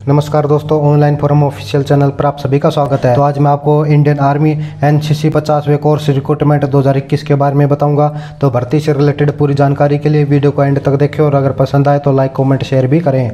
नमस्कार दोस्तों, online forum official channel पर आप सभी का स्वागत है। तो आज मैं आपको इंडियन आर्मी एनसीसी 50वें कोर्स रिक्रूटमेंट 2021 के बारे में बताऊंगा। तो भर्ती से रिलेटेड पूरी जानकारी के लिए वीडियो को एंड तक देखें और अगर पसंद आए तो लाइक कमेंट शेयर भी करें।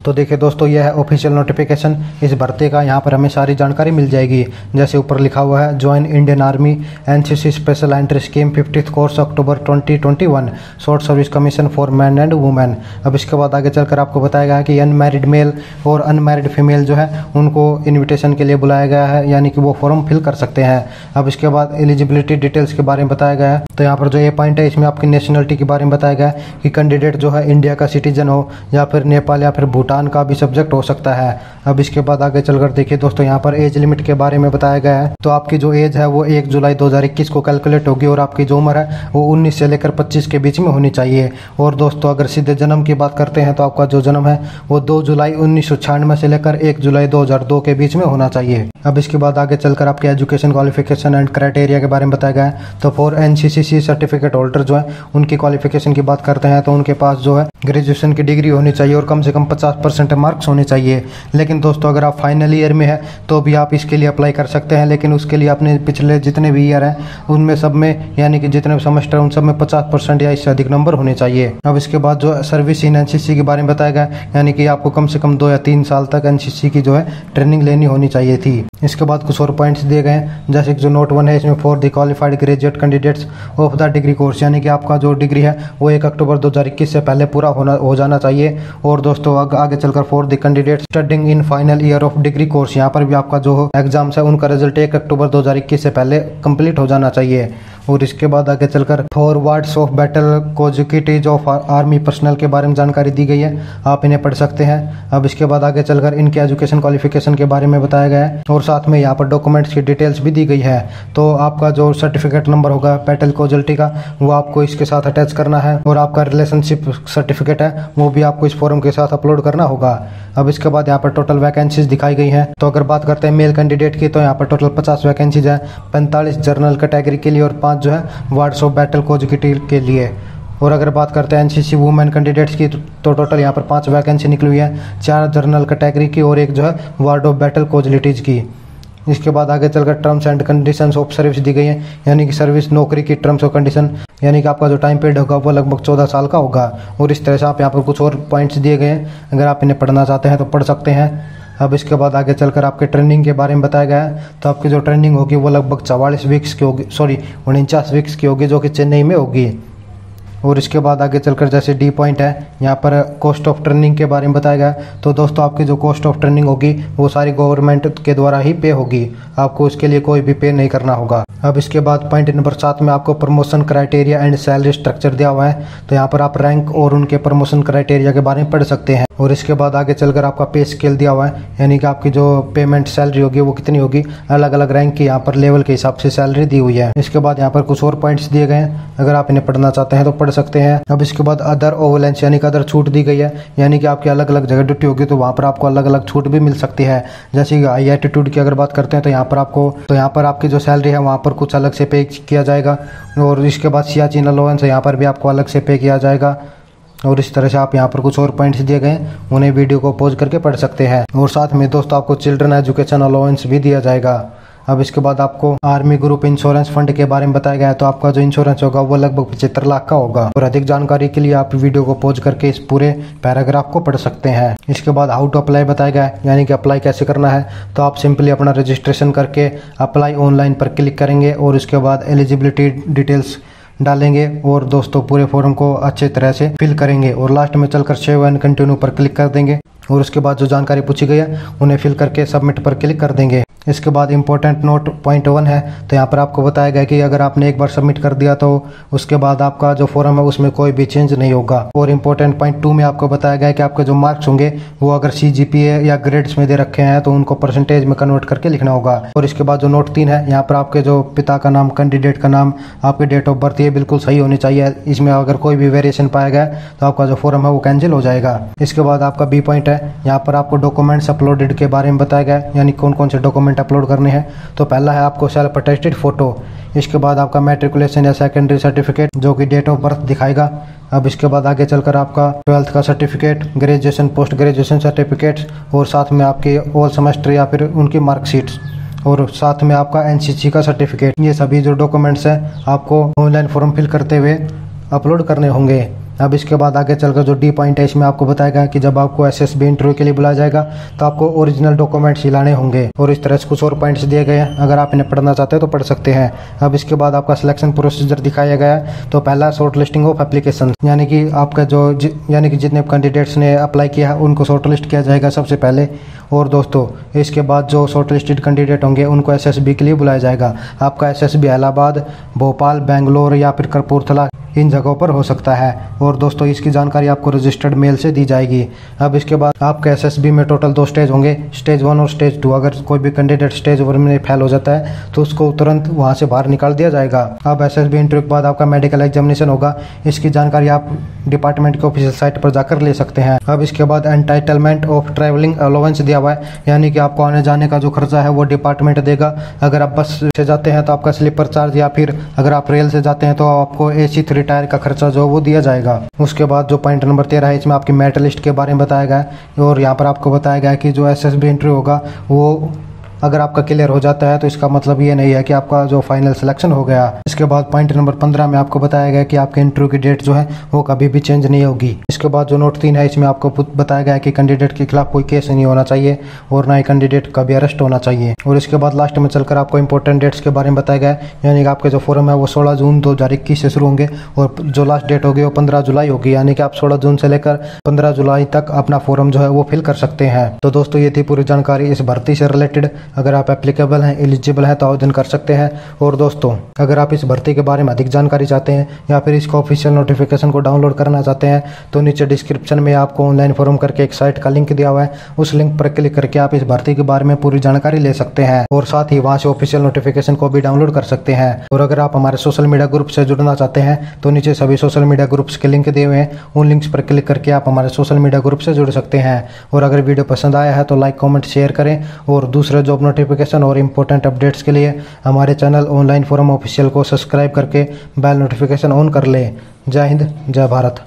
तो देखिए दोस्तों, यह है ऑफिशियल नोटिफिकेशन इस भर्ती का। यहाँ पर हमें सारी जानकारी मिल जाएगी। जैसे ऊपर लिखा हुआ है, join Indian army NCC special entry scheme 50th course October 2021 short service commission for man and women. अब इसके बाद आगे चलकर आपको बताया गया है कि अनमैरिड मेल और अनमैरिड फीमेल जो है उनको इन्विटेशन के लिए बुलाया गया है, यानी कि वो फॉर्म फिल कर सकते हैं। अब इसके बाद एलिजिबिलिटी डिटेल्स के बारे में बताया गया है। तो यहाँ पर जो ये पॉइंट है, इसमें आपकी नेशनलिटी के बारे में बताया गया है कि कैंडिडेट जो है इंडिया का सिटीजन हो या फिर नेपाल या फिर भूटान का भी सब्जेक्ट हो सकता है। अब इसके बाद आगे चलकर देखिए दोस्तों, यहाँ पर एज लिमिट के बारे में बताया गया है। तो आपकी जो एज है वो 1 जुलाई 2021 को कैलकुलेट होगी और आपकी जो उम्र है वो 19 से लेकर 25 के बीच में होनी चाहिए। और दोस्तों, अगर सीधे जन्म की बात करते हैं तो आपका जो जन्म है वो 2 जुलाई 1996 से लेकर 1 जुलाई 2002 के बीच में होना चाहिए। अब इसके बाद आगे चलकर आपके एजुकेशन क्वालिफिकेशन एंड क्राइटेरिया के बारे में बताया गया है। तो फॉर एनसीसी सर्टिफिकेट होल्डर जो है उनकी क्वालिफिकेशन की बात करते हैं तो उनके पास जो है ग्रेजुएशन की डिग्री होनी चाहिए और कम से कम 50% मार्क्स होने चाहिए। लेकिन दोस्तों, अगर आप फाइनल ईयर में है तो भी आप इसके लिए अप्लाई कर सकते हैं, लेकिन उसके लिए अपने पिछले जितने भी ईयर हैं उनमें सब में, यानी कि जितने सेमेस्टर उन सब में 50% या इससे अधिक नंबर होने चाहिए। अब इसके बाद जो सर्विस इन एनसीसी के बारे में बताया गया, यानी कि आपको कम से कम 2 या 3 साल तक एनसीसी की जो है ट्रेनिंग लेनी होनी चाहिए थी। इसके बाद कुछ और पॉइंट्स दिए गए हैं, जैसे कि जो नोट 1 है इसमें for the qualified graduate candidates of the degree course, यानी कि आपका जो डिग्री है वो 1 अक्टूबर 2021 से पहले पूरा हो जाना चाहिए। और दोस्तों आगे चलकर for the candidate studying in final year of degree course, यहाँ पर भी आपका जो एग्जाम्स है उनका रिजल्ट 1 अक्टूबर 2021 से पहले कंप्लीट हो जाना चाहिए। और इसके बाद आगे चलकर forwards of battle consecutive of army personnel के बारे में जानकारी दी गई है, आप इन्हें पढ़ सकते हैं। अब इसके बाद आगे चलकर इनके एजुकेशन क्वालिफिकेशन के बारे में बताया गया है और साथ में यहाँ पर डॉक्यूमेंट्स की डिटेल्स भी दी गई है। तो आपका जो सर्टिफिकेट नंबर होगा बैटल कॉन्जिक्यूटिव का वो आपको इसके साथ अटैच करना है और आपका रिलेशनशिप सर्टिफिकेट है वो भी आपको इस फॉर्म के साथ अपलोड करना होगा। अब इसके बाद यहाँ पर टोटल वैकेंसीज दिखाई गई हैं। तो अगर बात करते हैं मेल कैंडिडेट की तो यहाँ पर टोटल 50 वैकेंसीज है, 45 जनरल कैटेगरी के लिए और 5 जो है वार्ड्स ऑफ बैटल कॉन्जिक्यूटिव के लिए। और अगर बात करते हैं एनसीसी वुमेन कैंडिडेट्स की तो टोटल यहाँ पर 5 वैकेंसी निकली हुई है, 4 जनरल कैटेगरी की और 1 जो है वार्ड ऑफ बैटल कॉन्जिक्यूटिव की। इसके बाद आगे चलकर terms and conditions of service दी गई है, यानी कि सर्विस नौकरी की टर्म्स और कंडीशन, यानी कि आपका जो टाइम पीरियड होगा वो लगभग 14 साल का होगा। और इस तरह से आप यहाँ पर कुछ और पॉइंट्स दिए गए हैं, अगर आप इन्हें पढ़ना चाहते हैं तो पढ़ सकते हैं। अब इसके बाद आगे चलकर आपके ट्रेनिंग के बारे में बताया गया है। तो आपकी जो ट्रेनिंग होगी वो लगभग 44 वीक्स की होगी, 49 वीक्स की होगी, जो कि चेन्नई में होगी। और इसके बाद आगे चलकर जैसे डी पॉइंट है, यहाँ पर कॉस्ट ऑफ ट्रेनिंग के बारे में बताया गया। तो दोस्तों आपकी जो कॉस्ट ऑफ ट्रेनिंग होगी वो सारी गवर्नमेंट के द्वारा ही पे होगी, आपको इसके लिए कोई भी पे नहीं करना होगा। अब इसके बाद पॉइंट नंबर 7 में आपको promotion criteria and salary structure दिया हुआ है। तो यहाँ पर आप रैंक और उनके प्रमोशन क्राइटेरिया के बारे में पढ़ सकते हैं। और इसके बाद आगे चलकर आपका पे स्केल दिया हुआ है, यानी कि आपकी जो पेमेंट सैलरी होगी वो कितनी होगी, अलग अलग रैंक की यहाँ पर लेवल के हिसाब से सैलरी दी हुई है। इसके बाद यहाँ पर कुछ और पॉइंट्स दिए गए हैं, अगर आप इन्हें पढ़ना चाहते हैं तो पढ़ सकते हैं। अब इसके बाद अदर ओवलेंस, यानी कि अदर छूट दी गई है, यानी कि आपकी अलग अलग जगह ड्यूटी होगी तो वहाँ पर आपको अलग अलग छूट भी मिल सकती है। जैसे कि हाई एटीट्यूड की अगर बात करते हैं तो यहाँ पर आपकी जो सैलरी है वहाँ पर कुछ अलग से पे किया जाएगा। और इसके बाद सियाचिन अलाउंस है, यहाँ पर भी आपको अलग से पे किया जाएगा। और इस तरह से आप यहाँ पर कुछ और पॉइंट्स दिए गए हैं, उन्हें वीडियो को पॉज करके पढ़ सकते हैं। और साथ में दोस्तों आपको चिल्ड्रन एजुकेशन अलाउंस भी दिया जाएगा। अब इसके बाद आपको आर्मी ग्रुप इंश्योरेंस फंड के बारे में बताया गया है। तो आपका जो इंश्योरेंस होगा वो लगभग 75 लाख का होगा। और अधिक जानकारी के लिए आप वीडियो को पॉज करके इस पूरे पैराग्राफ को पढ़ सकते हैं। इसके बाद हाउ टू अप्लाई बताया गया है, यानी कि अप्लाई कैसे करना है। तो आप सिंपली अपना रजिस्ट्रेशन करके अप्लाई ऑनलाइन पर क्लिक करेंगे और उसके बाद एलिजिबिलिटी डिटेल्स डालेंगे और दोस्तों पूरे फॉर्म को अच्छे तरह से फिल करेंगे और लास्ट में चलकर सेव एंड कंटिन्यू पर क्लिक कर देंगे। और उसके बाद जो जानकारी पूछी गई है उन्हें फिल करके सबमिट पर क्लिक कर देंगे। इसके बाद इंपॉर्टेंट नोट पॉइंट 1 है। तो यहाँ पर आपको बताया गया कि अगर आपने एक बार सबमिट कर दिया तो उसके बाद आपका जो फॉर्म है उसमें कोई भी चेंज नहीं होगा। और इंपॉर्टेंट पॉइंट 2 में आपको बताया गया है कि आपके जो मार्क्स होंगे वो अगर CGPA या ग्रेड्स में दे रखे हैं तो उनको परसेंटेज में कन्वर्ट करके लिखना होगा। और इसके बाद जो नोट 3 है, यहाँ पर आपके जो पिता का नाम, कैंडिडेट का नाम, आपके डेट ऑफ बर्थ ये बिल्कुल सही होनी चाहिए। इसमें अगर कोई भी वेरिएशन पाया गया तो आपका जो फॉर्म है वो कैंसिल हो जाएगा। इसके बाद आपका B पॉइंट है, यहाँ पर आपको डॉक्यूमेंट्स अपलोडेड के बारे में बताया गया है, यानी कौन कौन से डॉक्यूमेंट डॉक्यूमेंट अपलोड करने हैं। तो पहला है आपको सेल्फ अटेस्टेड फ़ोटो, इसके बाद आपका मैट्रिकुलेशन या सेकेंडरी सर्टिफिकेट जो कि डेट ऑफ बर्थ दिखाएगा। अब इसके बाद आगे चलकर आपका 12th का certificate, graduation, post graduation certificates और साथ में आपके ऑल सेमेस्टर या फिर उनकी मार्कशीट्स और साथ में आपका एनसीसी का सर्टिफिकेट। ये सभी जो डॉक्यूमेंट्स हैं आपको ऑनलाइन फॉर्म फिल करते हुए अपलोड करने होंगे। अब इसके बाद आगे चलकर जो डी पॉइंट है इसमें आपको बताएगा कि जब आपको एसएसबी इंटरव्यू के लिए बुलाया जाएगा तो आपको ओरिजिनल डॉक्यूमेंट्स ही लाने होंगे। और इस तरह से कुछ और पॉइंट्स दिए गए हैं, अगर आप इन्हें पढ़ना चाहते हैं तो पढ़ सकते हैं। अब इसके बाद आपका सिलेक्शन प्रोसीजर दिखाया गया है। तो पहला शॉर्ट लिस्टिंग ऑफ एप्लीकेशन, यानी कि आपका यानी कि जितने कैंडिडेट्स ने अप्लाई किया है उनको शॉर्ट लिस्ट किया जाएगा सबसे पहले। और दोस्तों इसके बाद जो शॉर्ट लिस्टेड कैंडिडेट होंगे उनको एसएसबी के लिए बुलाया जाएगा। आपका एसएसबी इलाहाबाद, भोपाल, बेंगलोर या फिर कपूरथला इन जगहों पर हो सकता है। और दोस्तों इसकी जानकारी आपको रजिस्टर्ड मेल से दी जाएगी। अब इसके बाद आपके एसएसबी में टोटल 2 स्टेज होंगे, स्टेज 1 और स्टेज 2। अगर कोई भी कैंडिडेट स्टेज 1 में फेल हो जाता है तो उसको तुरंत वहां से बाहर निकाल दिया जाएगा। अब एसएसबी इंटरव्यू के बाद आपका मेडिकल एग्जामिनेशन होगा, इसकी जानकारी आप डिपार्टमेंट के ऑफिशियल साइट पर जाकर ले सकते हैं। अब इसके बाद एंटाइटलमेंट ऑफ ट्रैवलिंग अलाउंस दिया हुआ है, यानी कि आपको आने जाने का जो खर्चा है वो डिपार्टमेंट देगा। अगर आप बस से जाते हैं तो आपका स्लीपर चार्ज, या फिर अगर आप रेल से जाते हैं तो आपको AC 3 टायर का खर्चा जो वो दिया जाएगा। उसके बाद जो पॉइंट नंबर 13 है इसमें आपकी मेरिट लिस्ट के बारे में बताया गया है। और यहाँ पर आपको बताया गया है कि जो एसएसबी इंटरव्यू होगा वो अगर आपका क्लियर हो जाता है तो इसका मतलब ये नहीं है कि आपका जो फाइनल सिलेक्शन हो गया। इसके बाद पॉइंट नंबर 15 में आपको बताया गया कि आपके इंटरव्यू की डेट जो है वो कभी भी चेंज नहीं होगी। इसके बाद जो नोट 3 है इसमें आपको बताया गया है कि कैंडिडेट के खिलाफ कोई केस नहीं होना चाहिए और ना ही कैंडिडेट का भी अरेस्ट होना चाहिए। और इसके बाद लास्ट में चलकर आपको इंपॉर्टेंट डेट्स के बारे में बताया गया है, यानी कि आपके जो फॉर्म है वो 16 जून 2021 से शुरू होंगे और जो लास्ट डेट होगी वो 15 जुलाई होगी। यानी कि आप 16 जून से लेकर 15 जुलाई तक अपना फॉर्म जो है वो फिल कर सकते हैं। तो दोस्तों ये थी पूरी जानकारी इस भर्ती से रिलेटेड। अगर आप एप्लीकेबल हैं, एलिजिबल हैं तो आवेदन कर सकते हैं। और दोस्तों अगर आप इस भर्ती के बारे में अधिक जानकारी चाहते हैं या फिर इसका ऑफिशियल नोटिफिकेशन को डाउनलोड करना चाहते हैं तो नीचे डिस्क्रिप्शन में आपको ऑनलाइन फॉर्म करके एक साइट का लिंक दिया हुआ है, उस लिंक पर क्लिक करके आप इस भर्ती के बारे में पूरी जानकारी ले सकते हैं और साथ ही वहां से ऑफिशियल नोटिफिकेशन को भी डाउनलोड कर सकते हैं। और अगर आप हमारे सोशल मीडिया ग्रुप से जुड़ना चाहते हैं तो नीचे सभी सोशल मीडिया ग्रुप्स के लिंक दिए हुए हैं, उन लिंक्स पर क्लिक करके आप हमारे सोशल मीडिया ग्रुप से जुड़ सकते हैं। और अगर वीडियो पसंद आया है तो लाइक, कमेंट, शेयर करें और दूसरे जॉब नोटिफिकेशन और इंपॉर्टेंट अपडेट्स के लिए हमारे चैनल ऑनलाइन फॉरम ऑफिशियल को सब्सक्राइब करके बेल नोटिफिकेशन ऑन कर लें। जय हिंद, जय भारत।